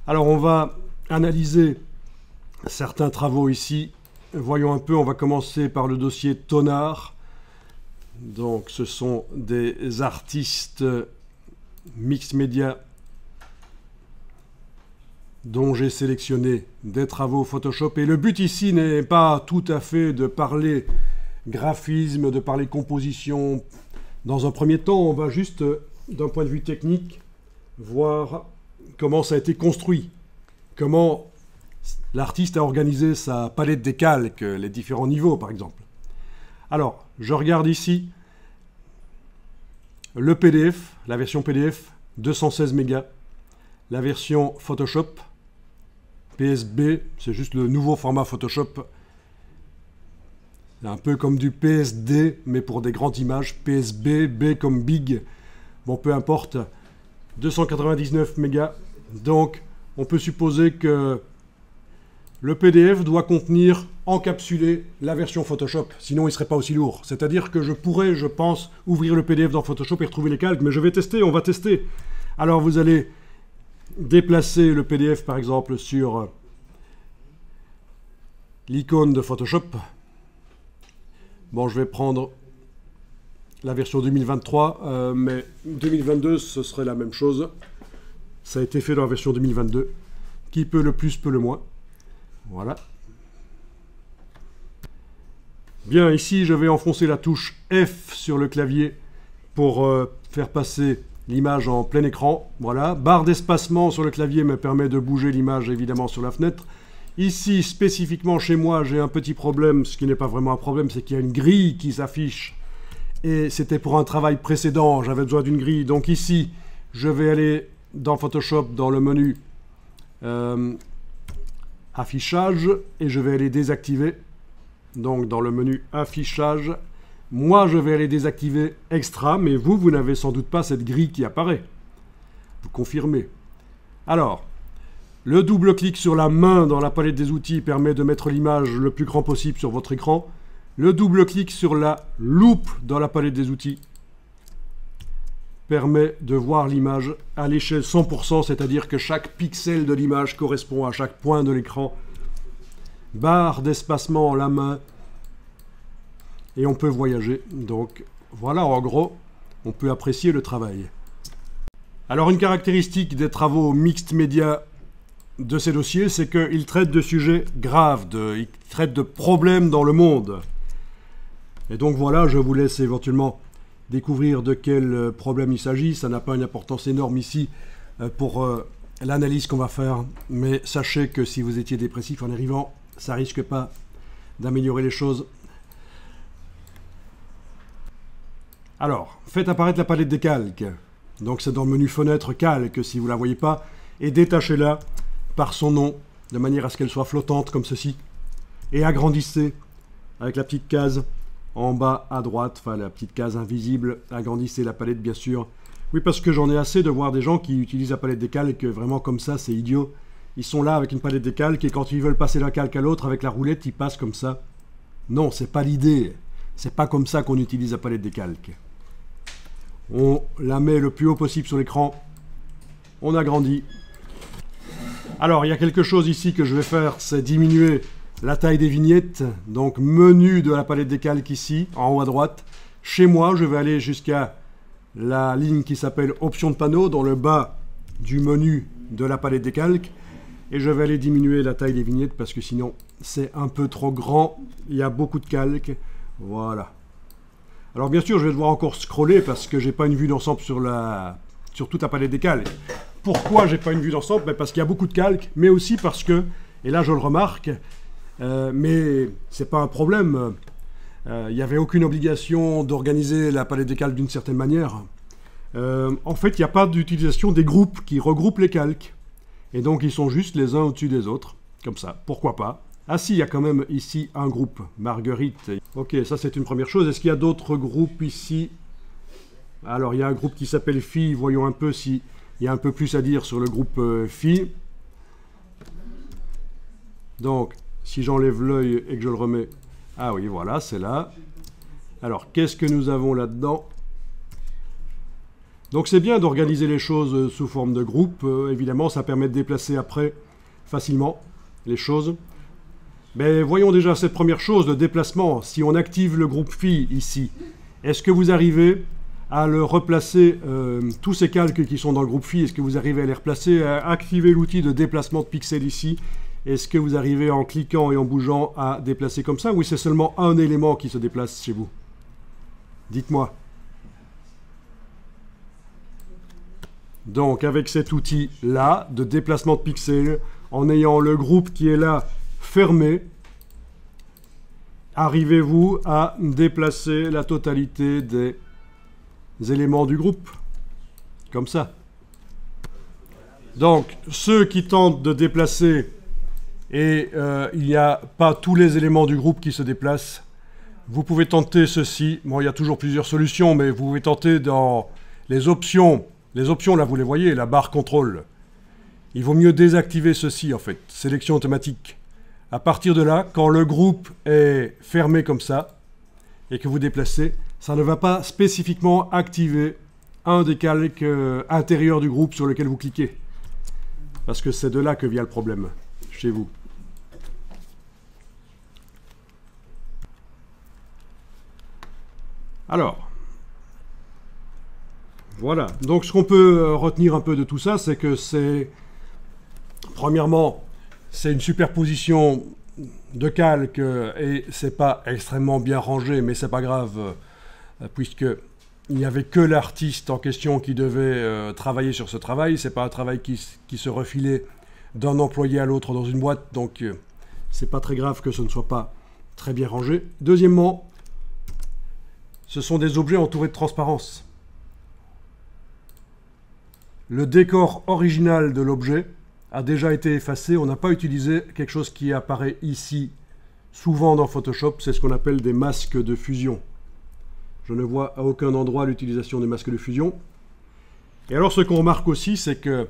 Alors on va analyser certains travaux ici. Voyons un peu, on va commencer par le dossier Tonard. Donc ce sont des artistes mixed media dont j'ai sélectionné des travaux Photoshop. Et le but ici n'est pas tout à fait de parler graphisme, de parler composition. Dans un premier temps, on va juste, d'un point de vue technique, voir comment ça a été construit, comment l'artiste a organisé sa palette des calques, les différents niveaux par exemple. Alors, je regarde ici le PDF, la version PDF, 216 mégas, la version Photoshop, PSB, c'est juste le nouveau format Photoshop, un peu comme du PSD, mais pour des grandes images, PSB, B comme Big, bon peu importe, 299 mégas, donc on peut supposer que le PDF doit contenir, encapsuler la version Photoshop, sinon il ne serait pas aussi lourd. C'est-à-dire que je pourrais, je pense, ouvrir le PDF dans Photoshop et retrouver les calques, mais je vais tester, on va tester. Alors vous allez déplacer le PDF par exemple sur l'icône de Photoshop. Bon, je vais prendre la version 2023, mais 2022 ce serait la même chose. Ça a été fait dans la version 2022. Qui peut le plus, peut le moins. Voilà. Bien, ici je vais enfoncer la touche F sur le clavier pour faire passer l'image en plein écran. Voilà. Barre d'espacement sur le clavier me permet de bouger l'image évidemment sur la fenêtre. Ici, spécifiquement chez moi, j'ai un petit problème, ce qui n'est pas vraiment un problème, c'est qu'il y a une grille qui s'affiche. Et c'était pour un travail précédent, j'avais besoin d'une grille. Donc ici, je vais aller dans Photoshop, dans le menu Affichage, et je vais aller désactiver. Donc dans le menu Affichage, moi je vais aller désactiver Extra, mais vous n'avez sans doute pas cette grille qui apparaît. Vous confirmez. Alors, le double-clic sur la main dans la palette des outils permet de mettre l'image le plus grand possible sur votre écran. Le double-clic sur la loupe dans la palette des outils permet de voir l'image à l'échelle 100%, c'est-à-dire que chaque pixel de l'image correspond à chaque point de l'écran. Barre d'espacement la main. Et on peut voyager. Donc voilà, en gros, on peut apprécier le travail. Alors une caractéristique des travaux mixed media de ces dossiers, c'est qu'ils traitent de sujets graves, ils traitent de problèmes dans le monde. Et donc voilà, je vous laisse éventuellement découvrir de quel problème il s'agit. Ça n'a pas une importance énorme ici pour l'analyse qu'on va faire. Mais sachez que si vous étiez dépressif en arrivant, ça risque pas d'améliorer les choses. Alors, faites apparaître la palette des calques. Donc c'est dans le menu Fenêtre Calque si vous ne la voyez pas. Et détachez-la par son nom, de manière à ce qu'elle soit flottante comme ceci. Et agrandissez avec la petite case en bas à droite, enfin la petite case invisible, agrandissez la palette bien sûr. Oui, parce que j'en ai assez de voir des gens qui utilisent la palette des calques vraiment comme ça, c'est idiot. Ils sont là avec une palette des calques et quand ils veulent passer d'un calque à l'autre avec la roulette, ils passent comme ça. Non, c'est pas l'idée. C'est pas comme ça qu'on utilise la palette des calques. On la met le plus haut possible sur l'écran. On agrandit. Alors, il y a quelque chose ici que je vais faire, c'est diminuer la taille des vignettes. Donc, menu de la palette des calques ici, en haut à droite. Chez moi, je vais aller jusqu'à la ligne qui s'appelle Options de panneau, dans le bas du menu de la palette des calques. Et je vais aller diminuer la taille des vignettes parce que sinon, c'est un peu trop grand. Il y a beaucoup de calques. Voilà. Alors, bien sûr, je vais devoir encore scroller parce que j'ai pas une vue d'ensemble sur toute la palette des calques. Pourquoi j'ai pas une vue d'ensemble? Parce qu'il y a beaucoup de calques, mais aussi parce que, et là je le remarque, mais c'est pas un problème, il n'y avait aucune obligation d'organiser la palette des calques d'une certaine manière. En fait, il n'y a pas d'utilisation des groupes qui regroupent les calques. Et donc ils sont juste les uns au-dessus des autres, comme ça, pourquoi pas. Ah si, il y a quand même ici un groupe, Marguerite. Ok, ça c'est une première chose. Est-ce qu'il y a d'autres groupes ici? Alors il y a un groupe qui s'appelle Filles, voyons un peu si... Il y a un peu plus à dire sur le groupe filles. Donc, si j'enlève l'œil et que je le remets... Ah oui, voilà, c'est là. Alors, qu'est-ce que nous avons là-dedans? Donc c'est bien d'organiser les choses sous forme de groupe. Évidemment, ça permet de déplacer après facilement les choses. Mais voyons déjà cette première chose, le déplacement. Si on active le groupe Phi ici, est-ce que vous arrivez à le replacer, tous ces calques qui sont dans le groupe Phi, est-ce que vous arrivez à les replacer, à activer l'outil de déplacement de pixels ici? Est-ce que vous arrivez en cliquant et en bougeant à déplacer comme ça, ou c'est seulement un élément qui se déplace chez vous? Dites-moi. Donc avec cet outil-là de déplacement de pixels, en ayant le groupe qui est là fermé, arrivez-vous à déplacer la totalité des éléments du groupe? Comme ça. Donc ceux qui tentent de déplacer et il n'y a pas tous les éléments du groupe qui se déplacent, vous pouvez tenter ceci. Bon, il y a toujours plusieurs solutions, mais vous pouvez tenter dans les options. Les options, là, vous les voyez, la barre contrôle. Il vaut mieux désactiver ceci, en fait. Sélection automatique. À partir de là, quand le groupe est fermé comme ça, et que vous déplacez, ça ne va pas spécifiquement activer un des calques intérieurs du groupe sur lequel vous cliquez. Parce que c'est de là que vient le problème, chez vous. Alors, voilà. Donc ce qu'on peut retenir un peu de tout ça, c'est que c'est, premièrement, c'est une superposition de calques et c'est pas extrêmement bien rangé, mais c'est pas grave, puisque il n'y avait que l'artiste en question qui devait travailler sur ce travail. C'est pas un travail qui se refilait d'un employé à l'autre dans une boîte, donc c'est pas très grave que ce ne soit pas très bien rangé. Deuxièmement, ce sont des objets entourés de transparence. Le décor original de l'objet a déjà été effacé. On n'a pas utilisé quelque chose qui apparaît ici souvent dans Photoshop. C'est ce qu'on appelle des masques de fusion. Je ne vois à aucun endroit l'utilisation des masques de fusion. Et alors ce qu'on remarque aussi, c'est que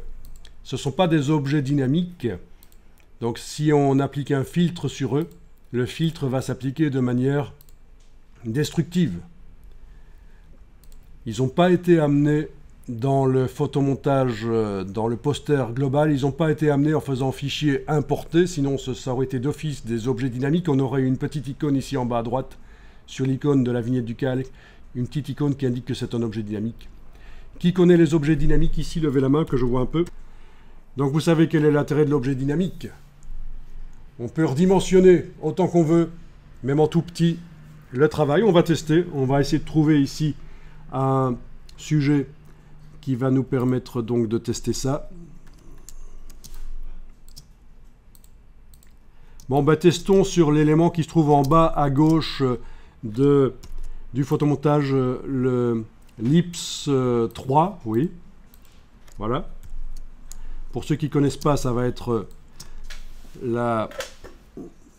ce ne sont pas des objets dynamiques. Donc si on applique un filtre sur eux, le filtre va s'appliquer de manière destructive. Ils n'ont pas été amenés dans le photomontage, dans le poster global, ils n'ont pas été amenés en faisant fichier importé, sinon ça aurait été d'office des objets dynamiques. On aurait une petite icône ici en bas à droite, sur l'icône de la vignette du calque, une petite icône qui indique que c'est un objet dynamique. Qui connaît les objets dynamiques ici? Levez la main que je vois un peu. Donc vous savez quel est l'intérêt de l'objet dynamique. On peut redimensionner autant qu'on veut, même en tout petit, le travail. On va tester, on va essayer de trouver ici un sujet qui va nous permettre donc de tester ça. Bon, bah, testons sur l'élément qui se trouve en bas à gauche du photomontage, l'ellipse 3, oui. Voilà. Pour ceux qui ne connaissent pas, ça va être la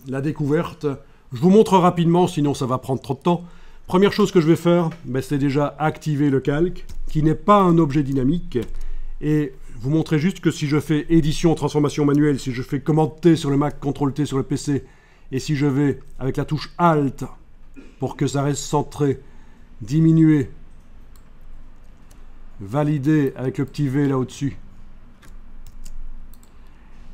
découverte. Je vous montre rapidement, sinon ça va prendre trop de temps. Première chose que je vais faire, ben, c'est déjà activer le calque, qui n'est pas un objet dynamique. Et vous montrer juste que si je fais édition, transformation manuelle, si je fais commande T sur le Mac, CTRL T sur le PC, et si je vais avec la touche Alt pour que ça reste centré, diminuer, valider avec le petit V là au-dessus,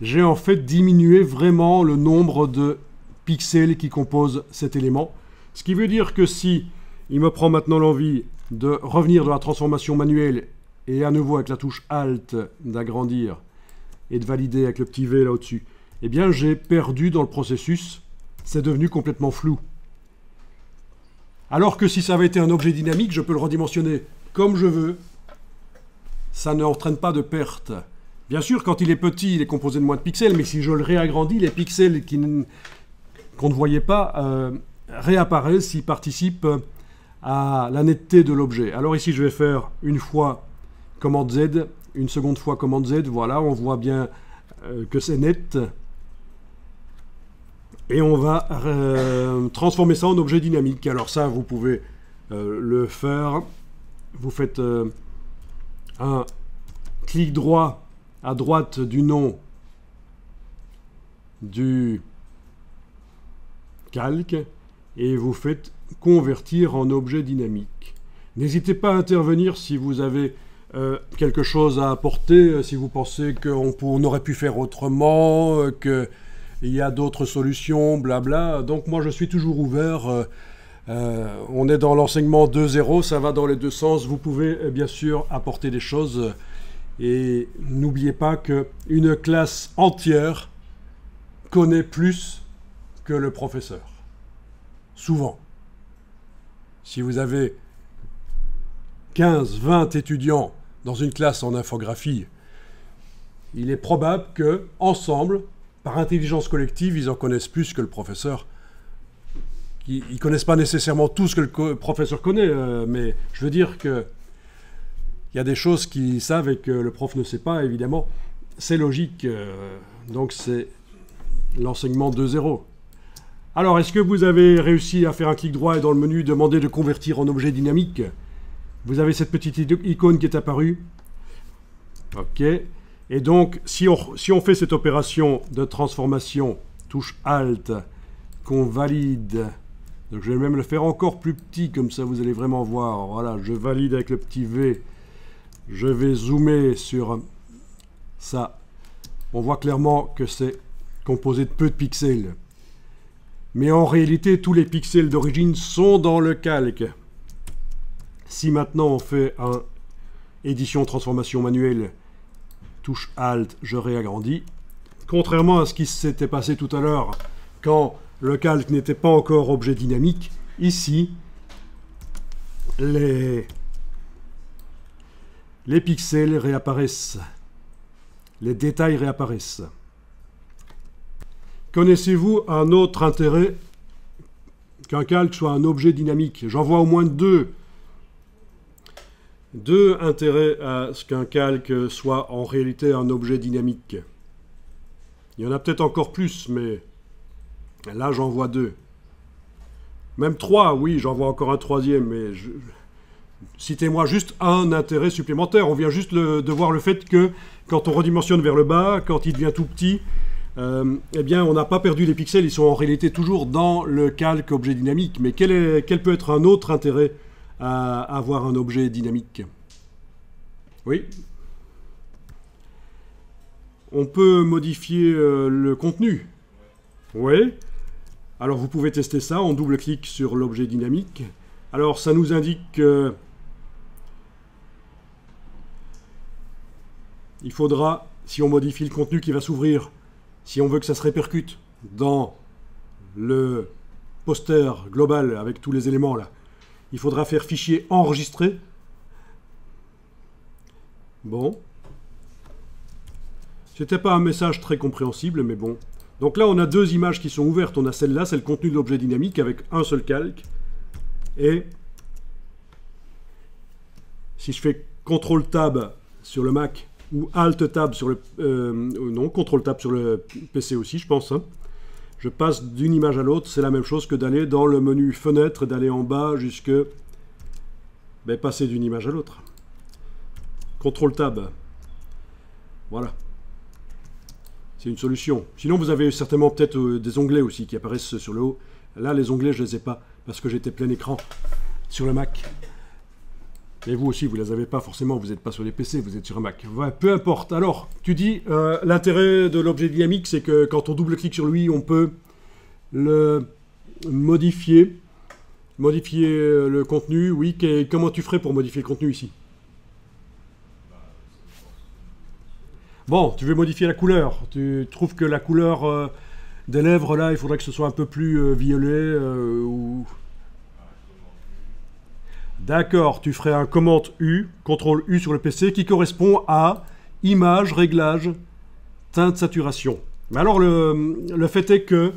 j'ai en fait diminué vraiment le nombre de pixels qui composent cet élément. Ce qui veut dire que si il me prend maintenant l'envie de revenir dans la transformation manuelle et à nouveau avec la touche Alt d'agrandir et de valider avec le petit V là au-dessus, eh bien j'ai perdu dans le processus, c'est devenu complètement flou. Alors que si ça avait été un objet dynamique, je peux le redimensionner comme je veux, ça n'entraîne pas de perte. Bien sûr, quand il est petit, il est composé de moins de pixels, mais si je le réagrandis, les pixels qu'on ne voyait pas réapparaissent, ils participent à la netteté de l'objet. Alors ici, je vais faire une fois commande Z, une seconde fois commande Z, voilà, on voit bien que c'est net. Et on va transformer ça en objet dynamique. Alors ça, vous pouvez le faire. Vous faites un clic droit à droite du nom du calque et vous faites convertir en objet dynamique. N'hésitez pas à intervenir si vous avez quelque chose à apporter, si vous pensez qu'on aurait pu faire autrement, qu'il y a d'autres solutions, blabla. Donc moi je suis toujours ouvert. On est dans l'enseignement 2.0, ça va dans les deux sens. Vous pouvez bien sûr apporter des choses. Et n'oubliez pas qu'une classe entière connaît plus que le professeur. Souvent. Si vous avez 15, 20 étudiants dans une classe en infographie, il est probable que, ensemble, par intelligence collective, ils en connaissent plus que le professeur. Ils ne connaissent pas nécessairement tout ce que le professeur connaît, mais je veux dire que il y a des choses qu'ils savent et que le prof ne sait pas, évidemment. C'est logique. Donc c'est l'enseignement 2.0. Alors, est-ce que vous avez réussi à faire un clic droit et dans le menu demander de convertir en objet dynamique? Vous avez cette petite icône qui est apparue. OK. Et donc, si on fait cette opération de transformation, touche Alt, qu'on valide, donc je vais même le faire encore plus petit, comme ça vous allez vraiment voir. Voilà, je valide avec le petit V. Je vais zoomer sur ça. On voit clairement que c'est composé de peu de pixels. Mais en réalité, tous les pixels d'origine sont dans le calque. Si maintenant on fait un édition transformation manuelle, touche Alt, je réagrandis. Contrairement à ce qui s'était passé tout à l'heure, quand le calque n'était pas encore objet dynamique, ici, les pixels réapparaissent. Les détails réapparaissent. Connaissez-vous un autre intérêt qu'un calque soit un objet dynamique? J'en vois au moins deux intérêts à ce qu'un calque soit en réalité un objet dynamique. Il y en a peut-être encore plus, mais là j'en vois deux. Même trois, oui, j'en vois encore un troisième, mais citez-moi juste un intérêt supplémentaire. On vient juste de voir le fait que quand on redimensionne vers le bas, quand il devient tout petit, eh bien, on n'a pas perdu les pixels, ils sont en réalité toujours dans le calque objet dynamique. Mais quel peut être un autre intérêt à avoir un objet dynamique? Oui. On peut modifier le contenu. Oui. Alors vous pouvez tester ça, on double-clique sur l'objet dynamique. Alors ça nous indique que il faudra, si on modifie le contenu qui va s'ouvrir, si on veut que ça se répercute dans le poster global avec tous les éléments là, il faudra faire fichier enregistré. Bon. C'était pas un message très compréhensible, mais bon. Donc là, on a deux images qui sont ouvertes. On a celle-là, c'est le contenu de l'objet dynamique avec un seul calque. Et si je fais CTRL-Tab sur le Mac ou Alt-Tab sur le... non, CTRL-Tab sur le PC aussi, je pense. Hein. Je passe d'une image à l'autre. C'est la même chose que d'aller dans le menu Fenêtre, d'aller en bas jusque... Ben, passer d'une image à l'autre. CTRL-Tab. Voilà. C'est une solution. Sinon, vous avez certainement peut-être des onglets aussi qui apparaissent sur le haut. Là, les onglets, je ne les ai pas parce que j'étais plein écran sur le Mac. Et vous aussi, vous ne les avez pas forcément, vous n'êtes pas sur les PC, vous êtes sur un Mac. Ouais, peu importe. Alors, tu dis, l'intérêt de l'objet dynamique, c'est que quand on double-clique sur lui, on peut le modifier. Modifier le contenu, oui. Comment tu ferais pour modifier le contenu ici? Bon, tu veux modifier la couleur. Tu trouves que la couleur des lèvres, là, il faudrait que ce soit un peu plus violet ou... D'accord, tu ferais un commande U, CTRL U sur le PC, qui correspond à image, réglage, teinte, saturation. Mais alors, le fait est que,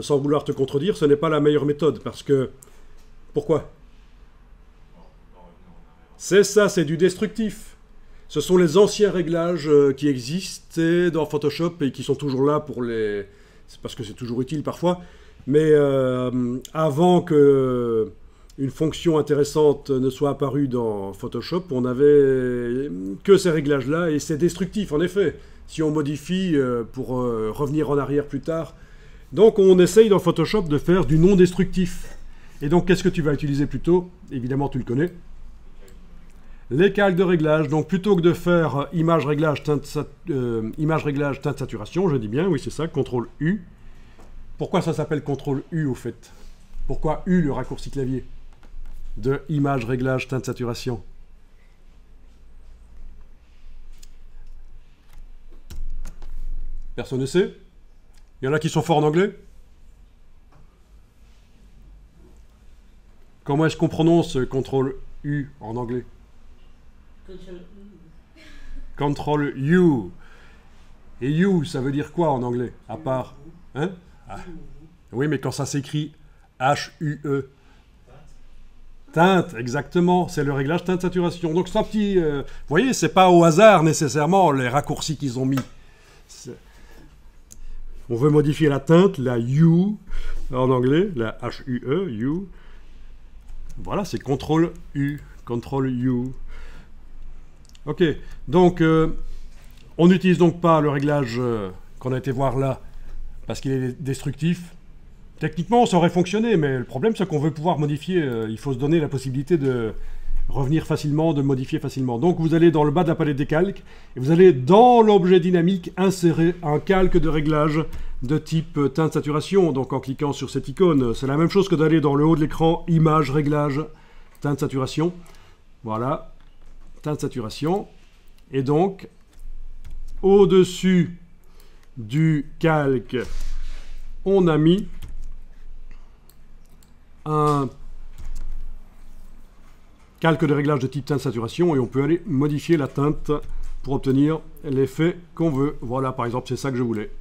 sans vouloir te contredire, ce n'est pas la meilleure méthode, parce que... Pourquoi? C'est ça, c'est du destructif. Ce sont les anciens réglages qui existaient dans Photoshop et qui sont toujours là pour les... C'est parce que c'est toujours utile parfois. Mais avant que une fonction intéressante ne soit apparue dans Photoshop, on n'avait que ces réglages-là et c'est destructif en effet. Si on modifie pour revenir en arrière plus tard. Donc on essaye dans Photoshop de faire du non destructif. Et donc qu'est-ce que tu vas utiliser plutôt? Évidemment tu le connais. Les calques de réglage, donc plutôt que de faire image réglage teinte saturation, je dis bien, oui c'est ça, CTRL U. Pourquoi ça s'appelle CTRL U au fait? Pourquoi U le raccourci clavier de image réglage teinte saturation? Personne ne sait? Il y en a qui sont forts en anglais? Comment est-ce qu'on prononce CTRL U en anglais? CTRL U. Et U, ça veut dire quoi en anglais? À part... Hein? Ah. Oui, mais quand ça s'écrit H-U-E. Teinte, exactement. C'est le réglage teinte saturation. Donc, c'est un petit... vous voyez, c'est pas au hasard nécessairement les raccourcis qu'ils ont mis. On veut modifier la teinte, la U en anglais, la H-U-E, U. Voilà, c'est CTRL U, CTRL U. Ok, donc on n'utilise donc pas le réglage qu'on a été voir là, parce qu'il est destructif. Techniquement, ça aurait fonctionné, mais le problème, c'est qu'on veut pouvoir modifier. Il faut se donner la possibilité de revenir facilement, de modifier facilement. Donc, vous allez dans le bas de la palette des calques, et vous allez, dans l'objet dynamique, insérer un calque de réglage de type teinte saturation. Donc, en cliquant sur cette icône, c'est la même chose que d'aller dans le haut de l'écran, image, réglage, teinte saturation. Voilà, teinte saturation. Et donc, au-dessus du calque, on a mis un calque de réglage de type teinte saturation et on peut aller modifier la teinte pour obtenir l'effet qu'on veut. Voilà, par exemple, c'est ça que je voulais.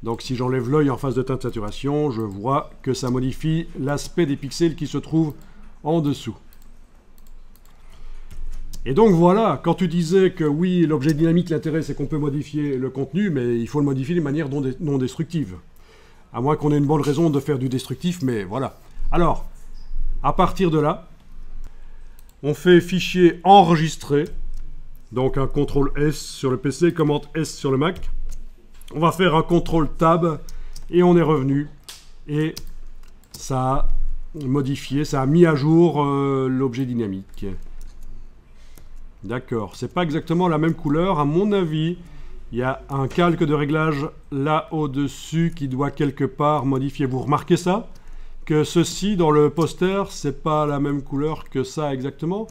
Donc si j'enlève l'œil en face de teinte saturation, je vois que ça modifie l'aspect des pixels qui se trouvent en dessous. Et donc voilà, quand tu disais que oui, l'objet dynamique, l'intérêt c'est qu'on peut modifier le contenu, mais il faut le modifier de manière non destructive. À moins qu'on ait une bonne raison de faire du destructif, mais voilà. Alors, à partir de là, on fait fichier enregistré, donc un CTRL S sur le PC, commande S sur le Mac. On va faire un CTRL Tab et on est revenu. Et ça a modifié, ça a mis à jour l'objet dynamique. D'accord, c'est pas exactement la même couleur. À mon avis, il y a un calque de réglage là au-dessus qui doit quelque part modifier. Vous remarquez ça? Que ceci, dans le poster, c'est pas la même couleur que ça exactement.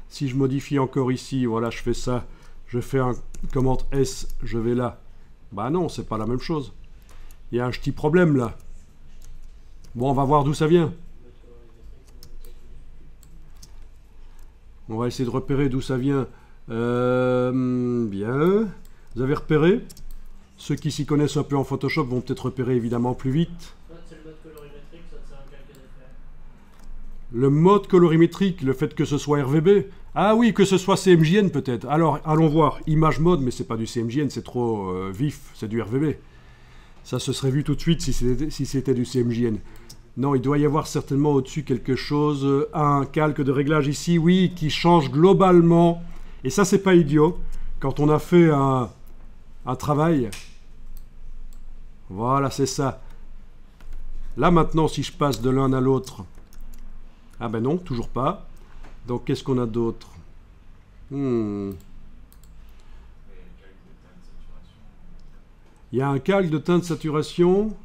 Si je modifie encore ici, voilà, je fais ça. Je fais un commande S, je vais là. Bah non, c'est pas la même chose. Il y a un petit problème là. Bon, on va voir d'où ça vient. On va essayer de repérer d'où ça vient. Bien. Vous avez repéré? Ceux qui s'y connaissent un peu en Photoshop vont peut-être repérer évidemment plus vite. Le mode colorimétrique, le fait que ce soit RVB. Ah oui, que ce soit CMJN peut-être. Alors, allons voir. Image mode, mais c'est pas du CMJN, c'est trop vif, c'est du RVB. Ça se serait vu tout de suite si c'était du CMJN. Non, il doit y avoir certainement au-dessus quelque chose, un calque de réglage ici, oui, qui change globalement. Et ça, c'est pas idiot. Quand on a fait un travail, voilà, c'est ça. Là, maintenant, si je passe de l'un à l'autre, ah ben non, toujours pas. Donc, qu'est-ce qu'on a d'autre? Il y a un calque de teinte saturation.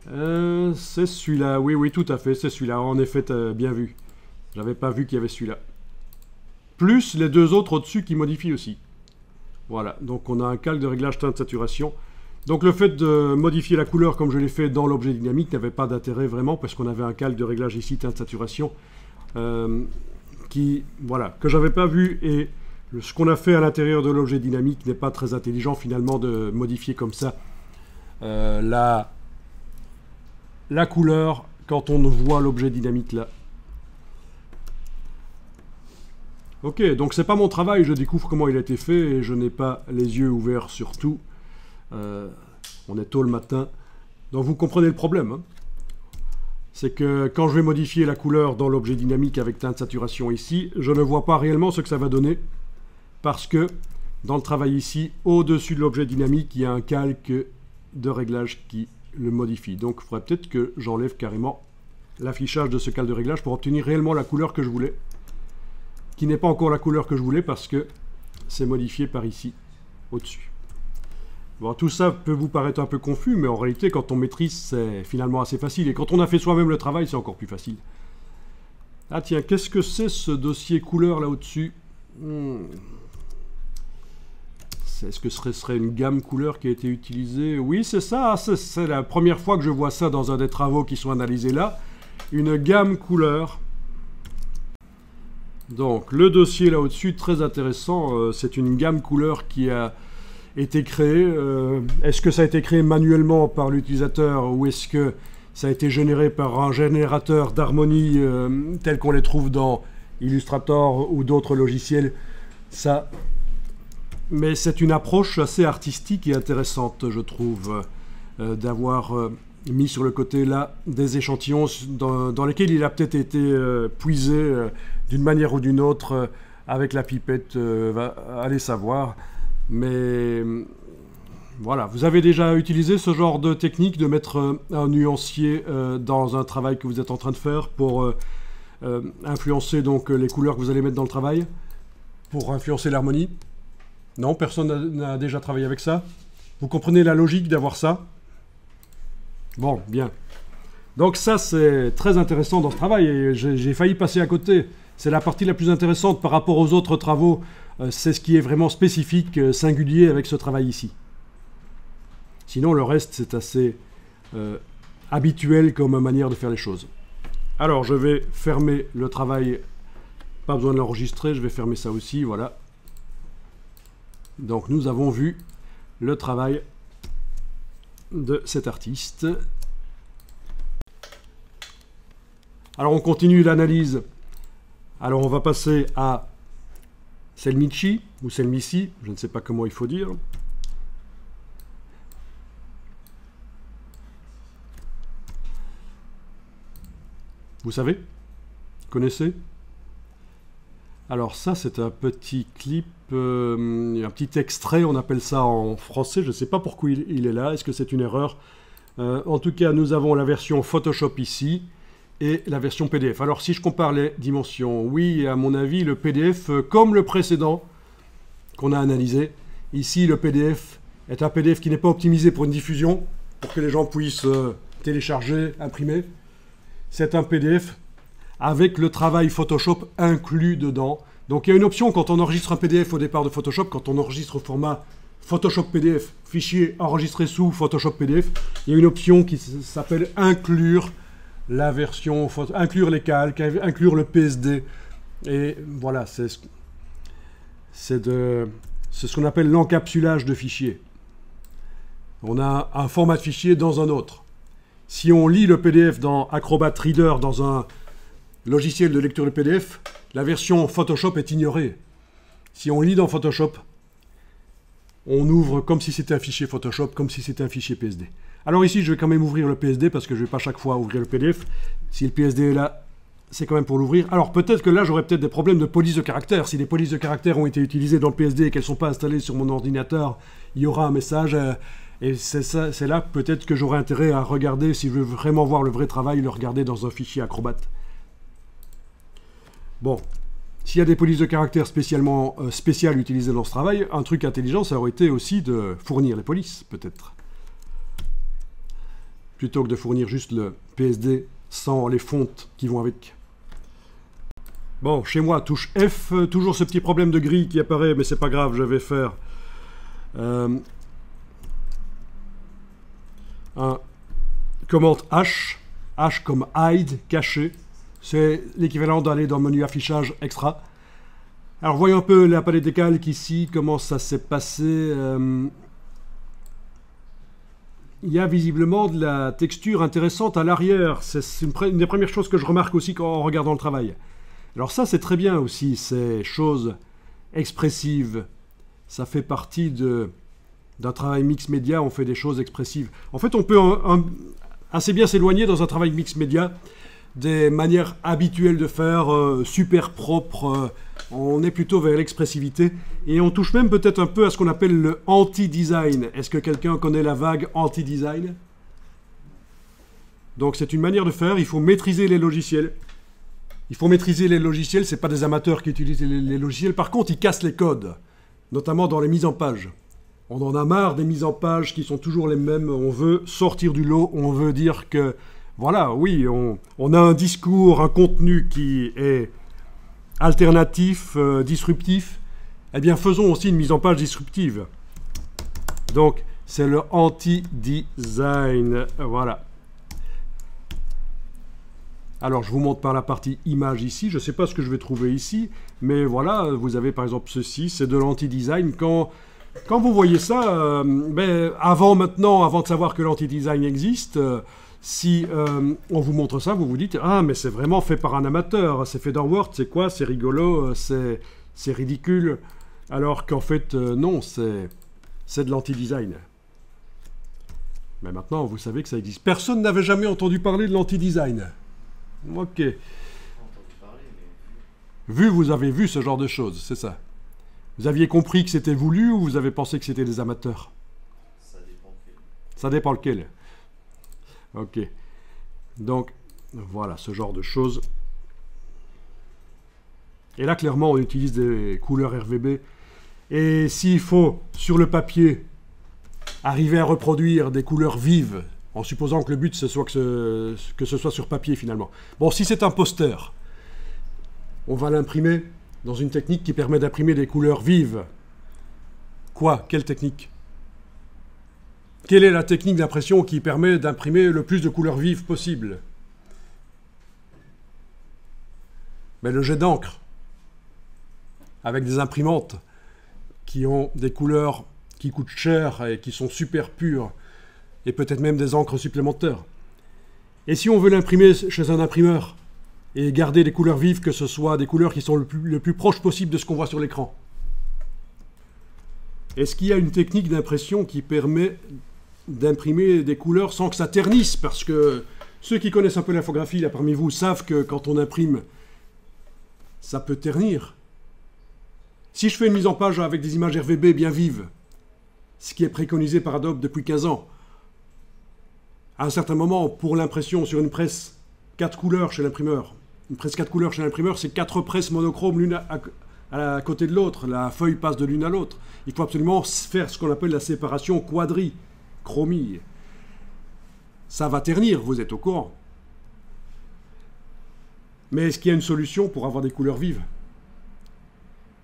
C'est celui-là, oui, oui, tout à fait, c'est celui-là, en effet, bien vu. J'avais pas vu qu'il y avait celui-là. Plus les deux autres au-dessus qui modifient aussi. Voilà, donc on a un calque de réglage teinte saturation. Donc le fait de modifier la couleur comme je l'ai fait dans l'objet dynamique n'avait pas d'intérêt vraiment, parce qu'on avait un calque de réglage ici, teinte saturation, voilà, que j'avais pas vu, et ce qu'on a fait à l'intérieur de l'objet dynamique n'est pas très intelligent finalement de modifier comme ça la couleur quand on voit l'objet dynamique là. Ok, donc c'est pas mon travail, je découvre comment il a été fait et je n'ai pas les yeux ouverts sur tout. On est tôt le matin, donc vous comprenez le problème. Hein. C'est que quand je vais modifier la couleur dans l'objet dynamique avec teinte saturation ici, je ne vois pas réellement ce que ça va donner, parce que dans le travail ici, au-dessus de l'objet dynamique, il y a un calque de réglage qui le modifie. Donc il faudrait peut-être que j'enlève carrément l'affichage de ce calque de réglage pour obtenir réellement la couleur que je voulais. qui n'est pas encore la couleur que je voulais parce que c'est modifié par ici, au-dessus. Bon, tout ça peut vous paraître un peu confus, mais en réalité, quand on maîtrise, c'est finalement assez facile. Et quand on a fait soi-même le travail, c'est encore plus facile. Ah tiens, qu'est-ce que c'est ce dossier couleur là au-dessus? Est-ce que ce serait une gamme couleur qui a été utilisée? Oui, c'est ça. C'est la première fois que je vois ça dans un des travaux qui sont analysés là. Une gamme couleur. Donc, le dossier là au-dessus, très intéressant. C'est une gamme couleur qui a été créée. Est-ce que ça a été créé manuellement par l'utilisateur ou est-ce que ça a été généré par un générateur d'harmonie tel qu'on les trouve dans Illustrator ou d'autres logiciels? Ça... Mais c'est une approche assez artistique et intéressante, je trouve, d'avoir mis sur le côté là des échantillons dans lesquels il a peut-être été puisé d'une manière ou d'une autre avec la pipette, allez savoir. Mais voilà, vous avez déjà utilisé ce genre de technique de mettre un nuancier dans un travail que vous êtes en train de faire pour influencer donc les couleurs que vous allez mettre dans le travail, pour influencer l'harmonie? Non, personne n'a déjà travaillé avec ça? Vous comprenez la logique d'avoir ça? Bon, bien. Donc ça, c'est très intéressant dans ce travail, et j'ai failli passer à côté. C'est la partie la plus intéressante par rapport aux autres travaux. C'est ce qui est vraiment spécifique, singulier avec ce travail ici. Sinon, le reste, c'est assez habituel comme manière de faire les choses. Alors, je vais fermer le travail. Pas besoin de l'enregistrer, je vais fermer ça aussi, voilà. Donc nous avons vu le travail de cet artiste. Alors on continue l'analyse. Alors on va passer à Selmici ou Selmici, je ne sais pas comment il faut dire. Vous savez? Vous connaissez? Alors ça, c'est un petit clip, un petit extrait, on appelle ça en français, je ne sais pas pourquoi il est là, est-ce que c'est une erreur? En tout cas, nous avons la version Photoshop ici, et la version PDF. Alors si je compare les dimensions, oui, à mon avis, le PDF, comme le précédent qu'on a analysé, ici le PDF est un PDF qui n'est pas optimisé pour une diffusion, pour que les gens puissent télécharger, imprimer. C'est un PDF avec le travail Photoshop inclus dedans. Donc il y a une option quand on enregistre un PDF au départ de Photoshop, quand on enregistre au format Photoshop PDF, fichier enregistré sous Photoshop PDF, il y a une option qui s'appelle inclure la version, inclure les calques, inclure le PSD. Et voilà, c'est ce qu'on appelle l'encapsulage de fichiers. On a un format de fichier dans un autre. Si on lit le PDF dans Acrobat Reader, dans un logiciel de lecture de PDF, la version Photoshop est ignorée. Si on lit dans Photoshop, on ouvre comme si c'était un fichier Photoshop, comme si c'était un fichier PSD. Alors ici, je vais quand même ouvrir le PSD parce que je ne vais pas chaque fois ouvrir le PDF. Si le PSD est là, c'est quand même pour l'ouvrir. Alors peut-être que là, j'aurais peut-être des problèmes de police de caractère. Si les polices de caractère ont été utilisées dans le PSD et qu'elles ne sont pas installées sur mon ordinateur, il y aura un message. Et c'est là peut-être que j'aurai intérêt à regarder, si je veux vraiment voir le vrai travail, le regarder dans un fichier Acrobat. Bon, s'il y a des polices de caractère spéciales utilisées dans ce travail, un truc intelligent, ça aurait été aussi de fournir les polices, peut-être. Plutôt que de fournir juste le PSD sans les fontes qui vont avec. Bon, chez moi, touche F, toujours ce petit problème de gris qui apparaît, mais c'est pas grave, je vais faire un commande H, H comme hide, caché. C'est l'équivalent d'aller dans le menu affichage extra. Alors voyons un peu la palette des calques ici, comment ça s'est passé. Il y a visiblement de la texture intéressante à l'arrière. C'est une des premières choses que je remarque aussi en regardant le travail. Alors ça, c'est très bien aussi, ces choses expressives. Ça fait partie d'un travail mix média, on fait des choses expressives. En fait, on peut assez bien s'éloigner dans un travail mix média des manières habituelles de faire, super propres. On est plutôt vers l'expressivité. Et on touche même peut-être un peu à ce qu'on appelle le anti-design. Est-ce que quelqu'un connaît la vague anti-design? Donc c'est une manière de faire, il faut maîtriser les logiciels. Il faut maîtriser les logiciels, ce n'est pas des amateurs qui utilisent les logiciels. Par contre, ils cassent les codes, notamment dans les mises en page. On en a marre des mises en page qui sont toujours les mêmes. On veut sortir du lot, on veut dire que, voilà, oui, on a un discours, un contenu qui est alternatif, disruptif. Eh bien, faisons aussi une mise en page disruptive. Donc, c'est le anti-design. Voilà. Alors, je vous montre par la partie image ici. Je ne sais pas ce que je vais trouver ici, mais voilà, vous avez par exemple ceci, c'est de l'anti-design. Quand vous voyez ça, avant de savoir que l'anti-design existe, si on vous montre ça, vous vous dites « Ah, mais c'est vraiment fait par un amateur, c'est fait dans Word, c'est quoi? C'est rigolo, c'est ridicule. » Alors qu'en fait, non, c'est de l'anti-design. Mais maintenant, vous savez que ça existe. Personne n'avait jamais entendu parler de l'anti-design. Ok. Vu, vous avez vu ce genre de choses, c'est ça. Vous aviez compris que c'était voulu ou vous avez pensé que c'était des amateurs? Ça dépend lequel. Ça dépend lequel. Ok. Donc, voilà, ce genre de choses. Et là, clairement, on utilise des couleurs RVB. Et s'il faut, sur le papier, arriver à reproduire des couleurs vives, en supposant que le but, ce soit que ce soit sur papier, finalement. Bon, si c'est un poster, on va l'imprimer dans une technique qui permet d'imprimer des couleurs vives. Quoi? Quelle technique? Quelle est la technique d'impression qui permet d'imprimer le plus de couleurs vives possible? Mais le jet d'encre, avec des imprimantes qui ont des couleurs qui coûtent cher et qui sont super pures, et peut-être même des encres supplémentaires. Et si on veut l'imprimer chez un imprimeur, et garder des couleurs vives, que ce soit des couleurs qui sont le plus proche possible de ce qu'on voit sur l'écran. Est-ce qu'il y a une technique d'impression qui permet d'imprimer des couleurs sans que ça ternisse? Parce que ceux qui connaissent un peu l'infographie, là parmi vous, savent que quand on imprime, ça peut ternir. Si je fais une mise en page avec des images RVB bien vives, ce qui est préconisé par Adobe depuis 15 ans, à un certain moment, pour l'impression sur une presse 4 couleurs chez l'imprimeur, une presse 4 couleurs chez l'imprimeur, c'est 4 presses monochromes l'une à côté de l'autre. La feuille passe de l'une à l'autre. Il faut absolument faire ce qu'on appelle la séparation quadrichromie. Ça va ternir, vous êtes au courant. Mais est-ce qu'il y a une solution pour avoir des couleurs vives?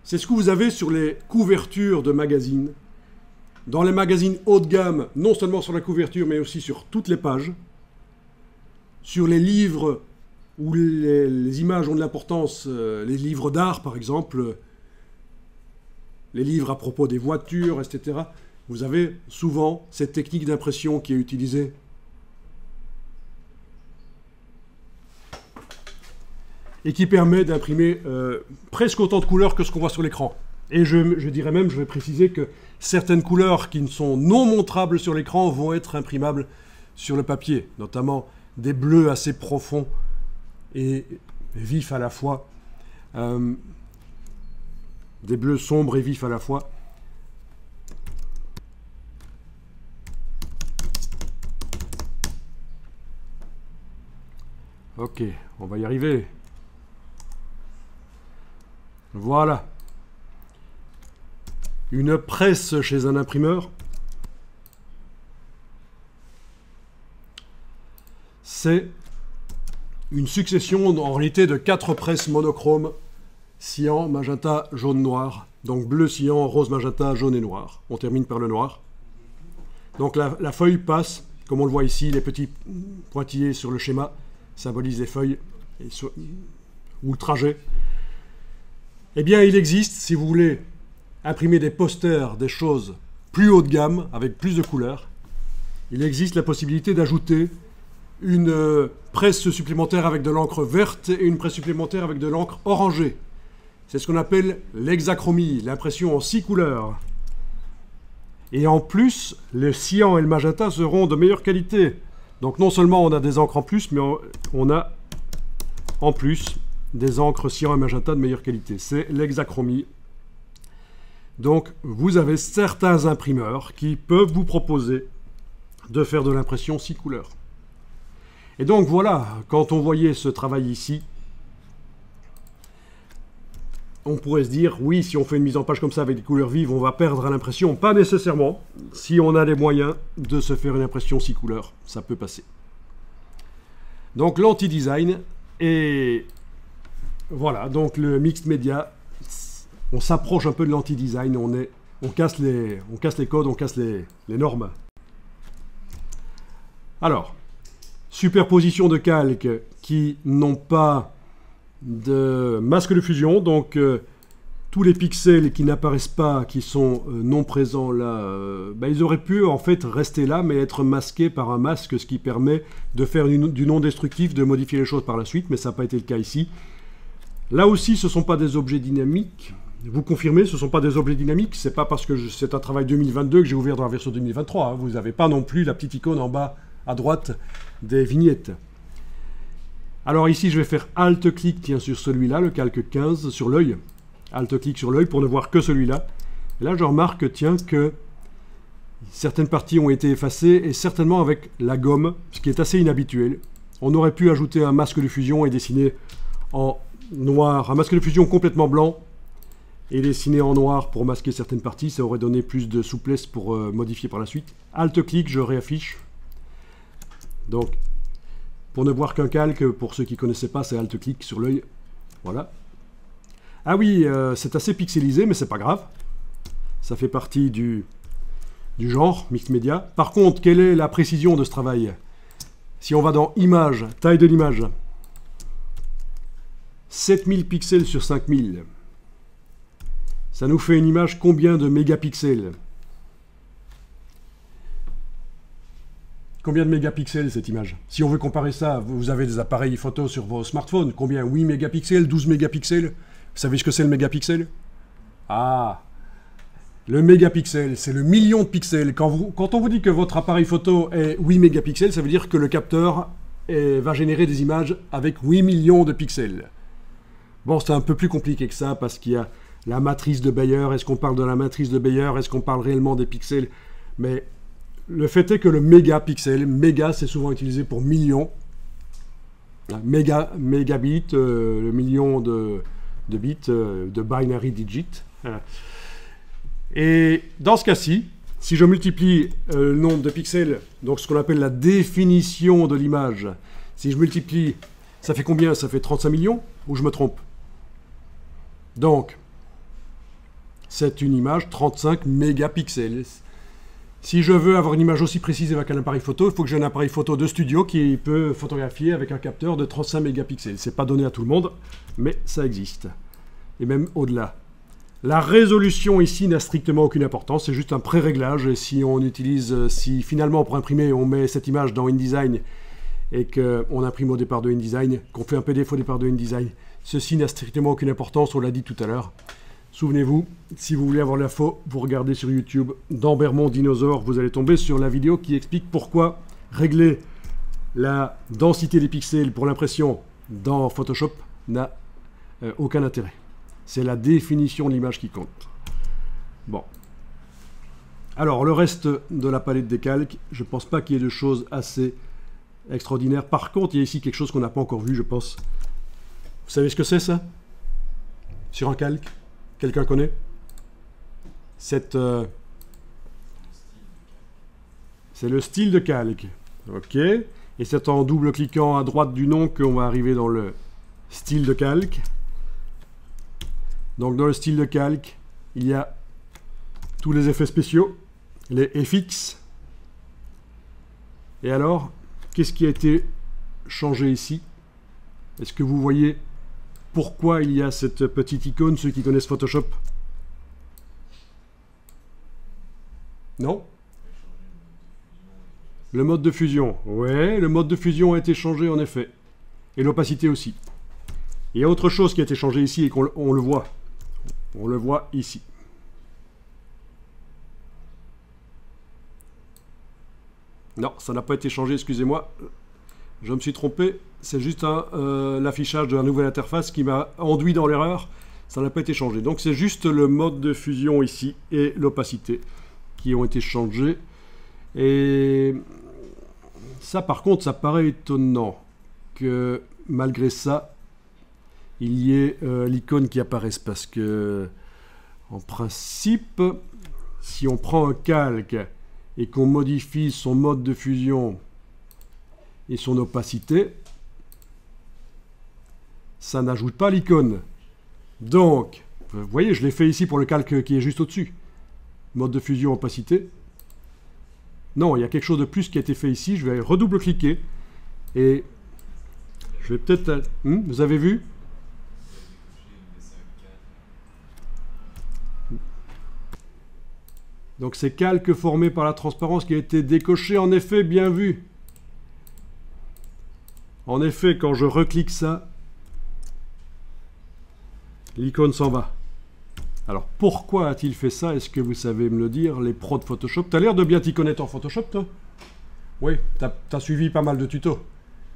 C'est ce que vous avez sur les couvertures de magazines. Dans les magazines haut de gamme, non seulement sur la couverture, mais aussi sur toutes les pages. Sur les livres où les images ont de l'importance, les livres d'art par exemple, les livres à propos des voitures, etc. Vous avez souvent cette technique d'impression qui est utilisée. Et qui permet d'imprimer presque autant de couleurs que ce qu'on voit sur l'écran. Et je dirais même, je vais préciser que certaines couleurs qui ne sont non montrables sur l'écran vont être imprimables sur le papier, notamment des bleus assez profonds et vifs à la fois, des bleus sombres et vifs à la fois. Ok, on va y arriver. Voilà. Une presse chez un imprimeur, c'est une succession en réalité de 4 presses monochromes, cyan, magenta, jaune, noir. Donc bleu, cyan, rose, magenta, jaune et noir. On termine par le noir. Donc la feuille passe, comme on le voit ici, les petits pointillés sur le schéma symbolisent les feuilles ou le trajet. Eh bien, il existe, si vous voulez imprimer des posters, des choses plus haut de gamme, avec plus de couleurs, il existe la possibilité d'ajouter une presse supplémentaire avec de l'encre verte et une presse supplémentaire avec de l'encre orangée. C'est ce qu'on appelle l'hexachromie, l'impression en 6 couleurs. Et en plus, le cyan et le magenta seront de meilleure qualité. Donc non seulement on a des encres en plus, mais on a en plus des encres cyan et magenta de meilleure qualité. C'est l'hexachromie. Donc vous avez certains imprimeurs qui peuvent vous proposer de faire de l'impression 6 couleurs. Et donc voilà, quand on voyait ce travail ici, on pourrait se dire, oui, si on fait une mise en page comme ça avec des couleurs vives, on va perdre à l'impression. Pas nécessairement. Si on a les moyens de se faire une impression 6 couleurs, ça peut passer. Donc l'anti-design, et voilà, donc le mixed media, on s'approche un peu de l'anti-design, on casse les codes, on casse les normes. Alors, superposition de calques qui n'ont pas de masque de fusion, donc tous les pixels qui n'apparaissent pas, qui sont non présents là, ils auraient pu en fait rester là, mais être masqués par un masque, ce qui permet de faire du non destructif, de modifier les choses par la suite, mais ça n'a pas été le cas ici. Là aussi, ce ne sont pas des objets dynamiques. Vous confirmez, ce ne sont pas des objets dynamiques, c'est pas parce que c'est un travail 2022 que j'ai ouvert dans la version 2023, hein. Vous n'avez pas non plus la petite icône en bas à droite des vignettes. Alors ici, je vais faire Alt-clic, tiens, sur celui-là, le calque 15, sur l'œil. Alt-clic sur l'œil pour ne voir que celui-là. Et là, je remarque, tiens, que certaines parties ont été effacées, et certainement avec la gomme, ce qui est assez inhabituel. On aurait pu ajouter un masque de fusion et dessiner en noir, un masque de fusion complètement blanc, et dessiner en noir pour masquer certaines parties. Ça aurait donné plus de souplesse pour modifier par la suite. Alt-clic, je réaffiche. Donc, pour ne voir qu'un calque, pour ceux qui ne connaissaient pas, c'est Alt-clic sur l'œil. Voilà. Ah oui, c'est assez pixelisé, mais c'est pas grave. Ça fait partie du genre, mixed media. Par contre, quelle est la précision de ce travail? Si on va dans Images, taille de l'image, 7000 pixels sur 5000. Ça nous fait une image combien de mégapixels? Combien de mégapixels cette image? Si on veut comparer ça, vous avez des appareils photo sur vos smartphones. Combien? 8 mégapixels, 12 mégapixels? Vous savez ce que c'est le mégapixel? Ah, le mégapixel, c'est le million de pixels. Quand on vous dit que votre appareil photo est 8 mégapixels, ça veut dire que le capteur va générer des images avec 8 millions de pixels. Bon, c'est un peu plus compliqué que ça parce qu'il y a la matrice de Bayer. Est-ce qu'on parle de la matrice de Bayer? Est-ce qu'on parle réellement des pixels? Mais le fait est que le mégapixel, méga c'est souvent utilisé pour millions. Mégabit, le million de bits, de binary digit. Et dans ce cas-ci, si je multiplie le nombre de pixels, donc ce qu'on appelle la définition de l'image, si je multiplie, ça fait combien? Ça fait 35 millions? Ou je me trompe? Donc, c'est une image 35 mégapixels. Si je veux avoir une image aussi précise avec un appareil photo, il faut que j'ai un appareil photo de studio qui peut photographier avec un capteur de 35 mégapixels. C'est pas donné à tout le monde, mais ça existe. Et même au-delà. La résolution ici n'a strictement aucune importance, c'est juste un pré-réglage. Et si on utilise, si finalement pour imprimer, on met cette image dans InDesign et qu'on imprime au départ de InDesign, qu'on fait un PDF au départ de InDesign, ceci n'a strictement aucune importance, on l'a dit tout à l'heure. Souvenez-vous, si vous voulez avoir l'info, vous regardez sur YouTube dans Bermond Dinosaure, vous allez tomber sur la vidéo qui explique pourquoi régler la densité des pixels pour l'impression dans Photoshop n'a aucun intérêt. C'est la définition de l'image qui compte. Bon. Alors, le reste de la palette des calques, je ne pense pas qu'il y ait de choses assez extraordinaires. Par contre, il y a ici quelque chose qu'on n'a pas encore vu, je pense. Vous savez ce que c'est, ça? Sur un calque? Quelqu'un connaît? C'est le style de calque. OK. Et c'est en double-cliquant à droite du nom qu'on va arriver dans le style de calque. Donc dans le style de calque, il y a tous les effets spéciaux, les FX. Et alors, qu'est-ce qui a été changé ici? Est-ce que vous voyez pourquoi il y a cette petite icône, ceux qui connaissent Photoshop? Non? Le mode de fusion. Ouais, le mode de fusion a été changé en effet. Et l'opacité aussi. Il y a autre chose qui a été changé ici et qu'on le voit. On le voit ici. Non, ça n'a pas été changé, excusez-moi. Je me suis trompé. C'est juste l'affichage de la nouvelle interface qui m'a enduit dans l'erreur. Ça n'a pas été changé. Donc c'est juste le mode de fusion ici et l'opacité qui ont été changés. Et ça, par contre, ça paraît étonnant que malgré ça, il y ait l'icône qui apparaisse, parce que en principe, si on prend un calque et qu'on modifie son mode de fusion et son opacité, ça n'ajoute pas l'icône. Donc, vous voyez, je l'ai fait ici pour le calque qui est juste au-dessus. Mode de fusion, opacité. Non, il y a quelque chose de plus qui a été fait ici. Je vais redouble-cliquer. Et je vais peut-être... vous avez vu? Donc c'est calque formé par la transparence qui a été décoché. En effet, bien vu. En effet, quand je reclique ça, l'icône s'en va. Alors, pourquoi a-t-il fait ça? Est-ce que vous savez me le dire, les pros de Photoshop? Tu as l'air de bien t'y connaître en Photoshop, toi? Oui, tu as suivi pas mal de tutos.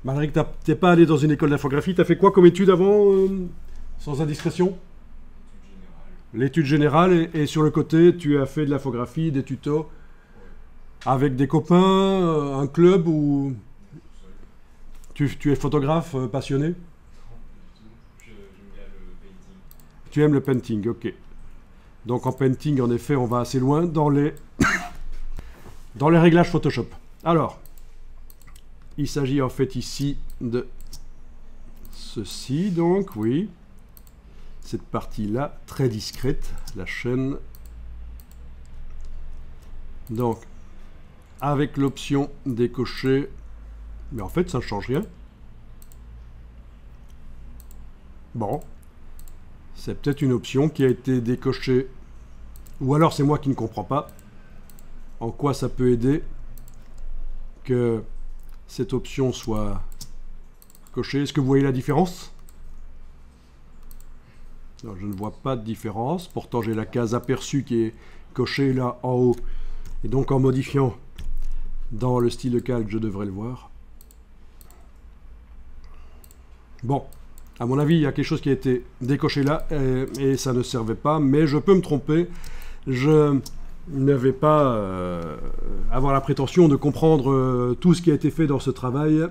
Malgré que tu n'es pas allé dans une école d'infographie, tu as fait quoi comme étude avant, sans indiscrétion? L'étude générale, et sur le côté, tu as fait de l'infographie, des tutos, avec des copains, un club, ou tu es photographe passionné? Tu aimes le painting, ok. Donc en painting, en effet, on va assez loin dans les, dans les réglages Photoshop. Alors, il s'agit en fait ici de ceci, donc, oui. Cette partie-là, très discrète, la chaîne. Donc, avec l'option décocher, mais en fait, ça ne change rien. Bon. C'est peut-être une option qui a été décochée. Ou alors c'est moi qui ne comprends pas en quoi ça peut aider que cette option soit cochée. Est-ce que vous voyez la différence? Non, je ne vois pas de différence. Pourtant j'ai la case aperçue qui est cochée là en haut. Et donc en modifiant dans le style de calque, je devrais le voir. Bon. À mon avis, il y a quelque chose qui a été décoché là et ça ne servait pas, mais je peux me tromper. Je ne vais pas avoir la prétention de comprendre tout ce qui a été fait dans ce travail.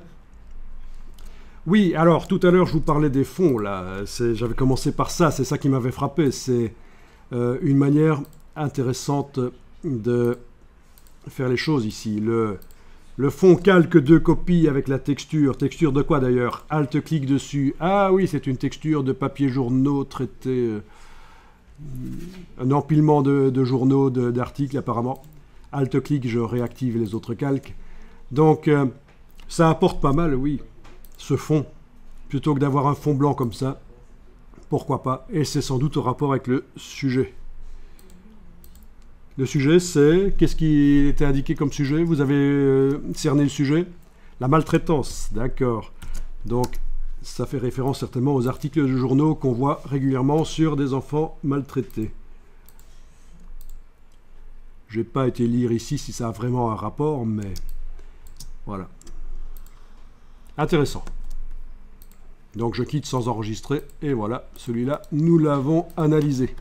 Oui, alors tout à l'heure je vous parlais des fonds là. J'avais commencé par ça, c'est ça qui m'avait frappé. C'est une manière intéressante de faire les choses ici. Le fond calque deux copies avec la texture. Texture de quoi d'ailleurs? Alt-clic dessus. Ah oui, c'est une texture de papier journaux traité. Un empilement de journaux, d'articles apparemment. Alt-clic, je réactive les autres calques. Donc, ça apporte pas mal, oui, ce fond. Plutôt que d'avoir un fond blanc comme ça. Pourquoi pas? Et c'est sans doute au rapport avec le sujet. Le sujet, c'est... Qu'est-ce qui était indiqué comme sujet? Vous avez cerné le sujet? La maltraitance, d'accord. Donc, ça fait référence certainement aux articles de journaux qu'on voit régulièrement sur des enfants maltraités. Je n'ai pas été lire ici si ça a vraiment un rapport, mais... Voilà. Intéressant. Donc, je quitte sans enregistrer, et voilà, celui-là, nous l'avons analysé.